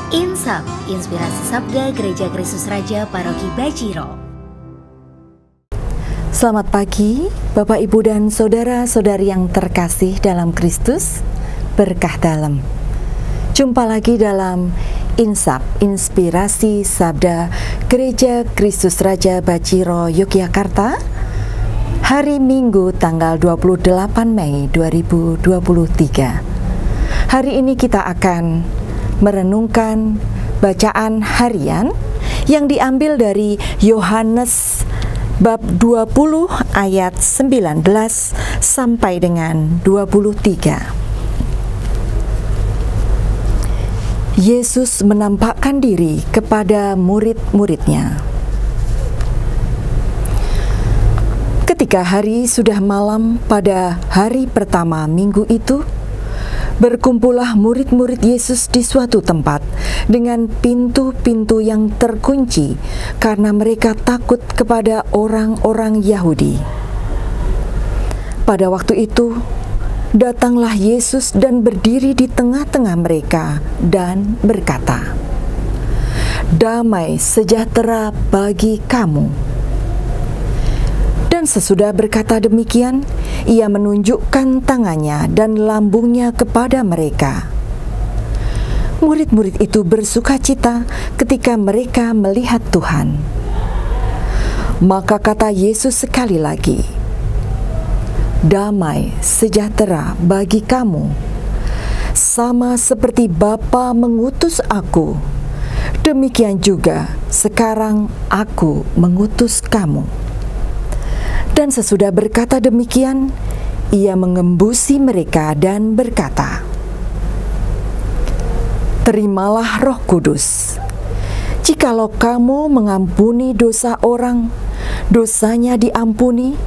Insap, Inspirasi Sabda Gereja Kristus Raja Paroki Bajiro. Selamat pagi, Bapak, Ibu, dan saudara-saudari yang terkasih dalam Kristus, berkah dalam. Jumpa lagi dalam Insap, Inspirasi Sabda Gereja Kristus Raja Bajiro, Yogyakarta, hari Minggu tanggal 28 Mei 2023. Hari ini kita akan merenungkan bacaan harian yang diambil dari Yohanes bab 20 ayat 19 sampai dengan 23. Yesus menampakkan diri kepada murid-muridnya. Ketika hari sudah malam pada hari pertama minggu itu, berkumpullah murid-murid Yesus di suatu tempat dengan pintu-pintu yang terkunci karena mereka takut kepada orang-orang Yahudi. Pada waktu itu, datanglah Yesus dan berdiri di tengah-tengah mereka dan berkata, "Damai sejahtera bagi kamu." Dan sesudah berkata demikian, ia menunjukkan tangannya dan lambungnya kepada mereka. Murid-murid itu bersukacita ketika mereka melihat Tuhan. Maka kata Yesus sekali lagi, "Damai sejahtera bagi kamu. Sama seperti Bapa mengutus aku, demikian juga sekarang aku mengutus kamu." Dan sesudah berkata demikian, ia mengembusi mereka dan berkata, "Terimalah Roh Kudus. Jikalau kamu mengampuni dosa orang, dosanya diampuni.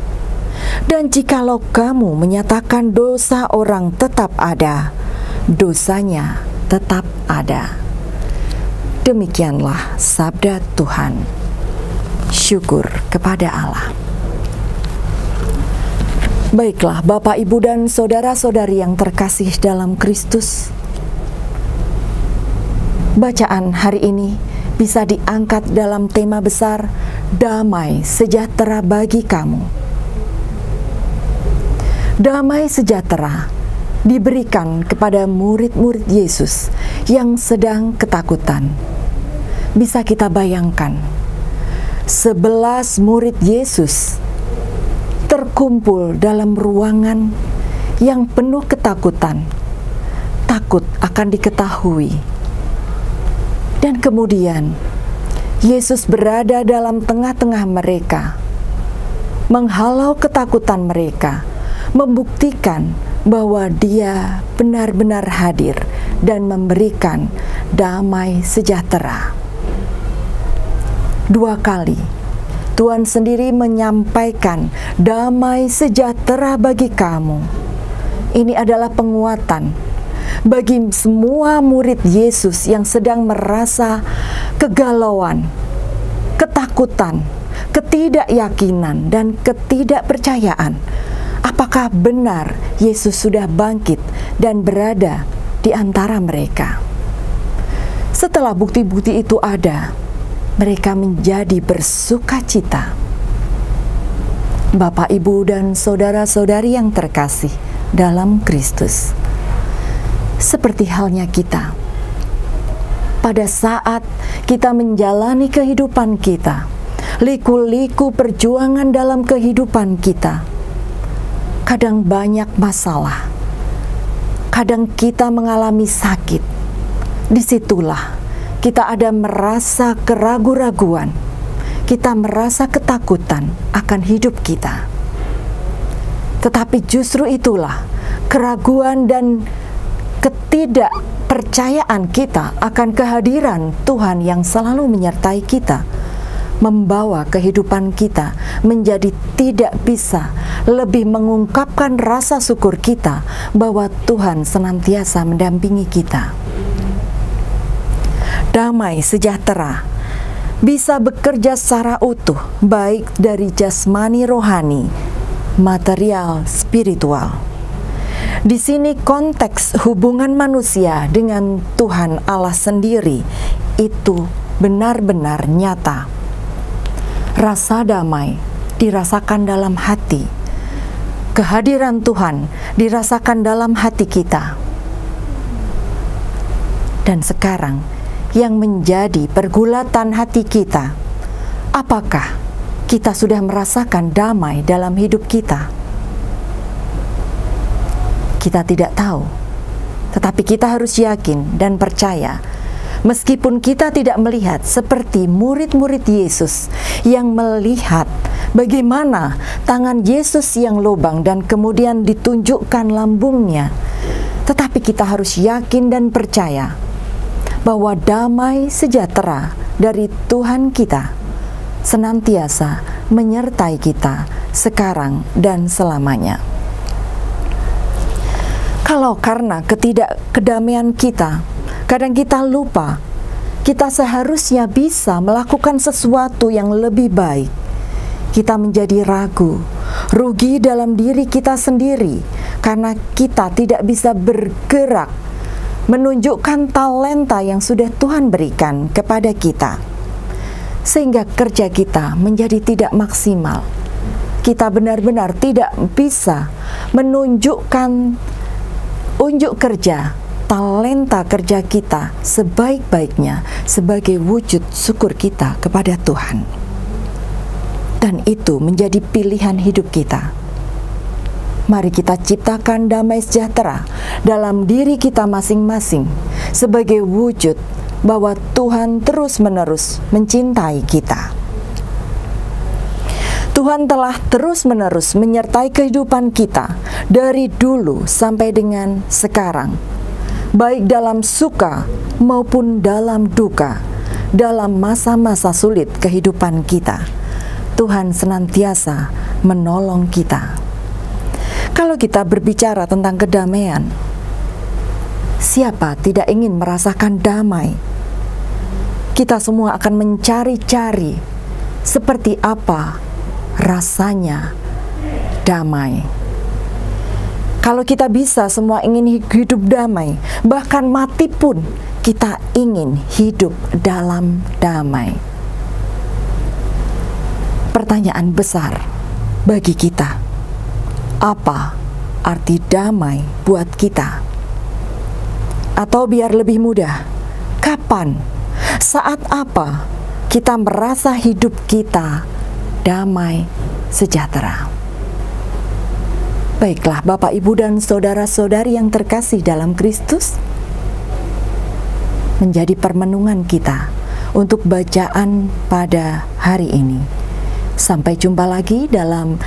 Dan jikalau kamu menyatakan dosa orang tetap ada, dosanya tetap ada." Demikianlah sabda Tuhan. Syukur kepada Allah. Baiklah, Bapak, Ibu, dan saudara-saudari yang terkasih dalam Kristus, bacaan hari ini bisa diangkat dalam tema besar, damai sejahtera bagi kamu. Damai sejahtera diberikan kepada murid-murid Yesus yang sedang ketakutan. Bisa kita bayangkan, 11 murid Yesus terkumpul dalam ruangan yang penuh ketakutan, takut akan diketahui. Dan kemudian Yesus berada dalam tengah-tengah mereka, menghalau ketakutan mereka, membuktikan bahwa Dia benar-benar hadir dan memberikan damai sejahtera. 2 kali Tuhan sendiri menyampaikan damai sejahtera bagi kamu. Ini adalah penguatan bagi semua murid Yesus yang sedang merasa kegalauan, ketakutan, ketidakyakinan, dan ketidakpercayaan. Apakah benar Yesus sudah bangkit dan berada di antara mereka? Setelah bukti-bukti itu ada, mereka menjadi bersukacita. Bapak, Ibu, dan saudara-saudari yang terkasih dalam Kristus, seperti halnya kita, pada saat kita menjalani kehidupan kita, liku-liku perjuangan dalam kehidupan kita, kadang banyak masalah, kadang kita mengalami sakit. Disitulah kita ada merasa keraguan-raguan, kita merasa ketakutan akan hidup kita. Tetapi justru itulah keraguan dan ketidakpercayaan kita akan kehadiran Tuhan yang selalu menyertai kita, membawa kehidupan kita menjadi tidak bisa lebih mengungkapkan rasa syukur kita bahwa Tuhan senantiasa mendampingi kita. Damai sejahtera bisa bekerja secara utuh, baik dari jasmani rohani, material, spiritual. Di sini konteks hubungan manusia dengan Tuhan Allah sendiri itu benar-benar nyata. Rasa damai dirasakan dalam hati. Kehadiran Tuhan dirasakan dalam hati kita. Dan sekarang yang menjadi pergulatan hati kita, apakah kita sudah merasakan damai dalam hidup kita? Kita tidak tahu, tetapi kita harus yakin dan percaya. Meskipun kita tidak melihat seperti murid-murid Yesus yang melihat bagaimana tangan Yesus yang lubang dan kemudian ditunjukkan lambungnya, tetapi kita harus yakin dan percaya bahwa damai sejahtera dari Tuhan kita senantiasa menyertai kita sekarang dan selamanya. Kalau karena ketidakkedamaian kita, kadang kita lupa, kita seharusnya bisa melakukan sesuatu yang lebih baik. Kita menjadi ragu, rugi dalam diri kita sendiri, karena kita tidak bisa bergerak, menunjukkan talenta yang sudah Tuhan berikan kepada kita. Sehingga kerja kita menjadi tidak maksimal. Kita benar-benar tidak bisa menunjukkan unjuk kerja, talenta kerja kita sebaik-baiknya sebagai wujud syukur kita kepada Tuhan. Dan itu menjadi pilihan hidup kita. Mari kita ciptakan damai sejahtera dalam diri kita masing-masing sebagai wujud bahwa Tuhan terus-menerus mencintai kita. Tuhan telah terus-menerus menyertai kehidupan kita dari dulu sampai dengan sekarang, baik dalam suka maupun dalam duka, dalam masa-masa sulit kehidupan kita. Tuhan senantiasa menolong kita. Kalau kita berbicara tentang kedamaian, siapa tidak ingin merasakan damai? Kita semua akan mencari-cari seperti apa rasanya damai. Kalau kita bisa semua ingin hidup damai, bahkan mati pun kita ingin hidup dalam damai. Pertanyaan besar bagi kita, apa arti damai buat kita? Atau biar lebih mudah, kapan, saat apa kita merasa hidup kita damai sejahtera? Baiklah Bapak, Ibu, dan saudara-saudari yang terkasih dalam Kristus, menjadi permenungan kita untuk bacaan pada hari ini. Sampai jumpa lagi dalam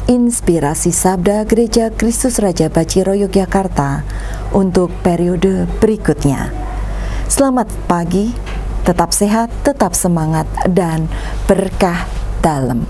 Inspirasi Sabda Gereja Kristus Raja Bachiro Yogyakarta untuk periode berikutnya. Selamat pagi, tetap sehat, tetap semangat, dan berkah dalam.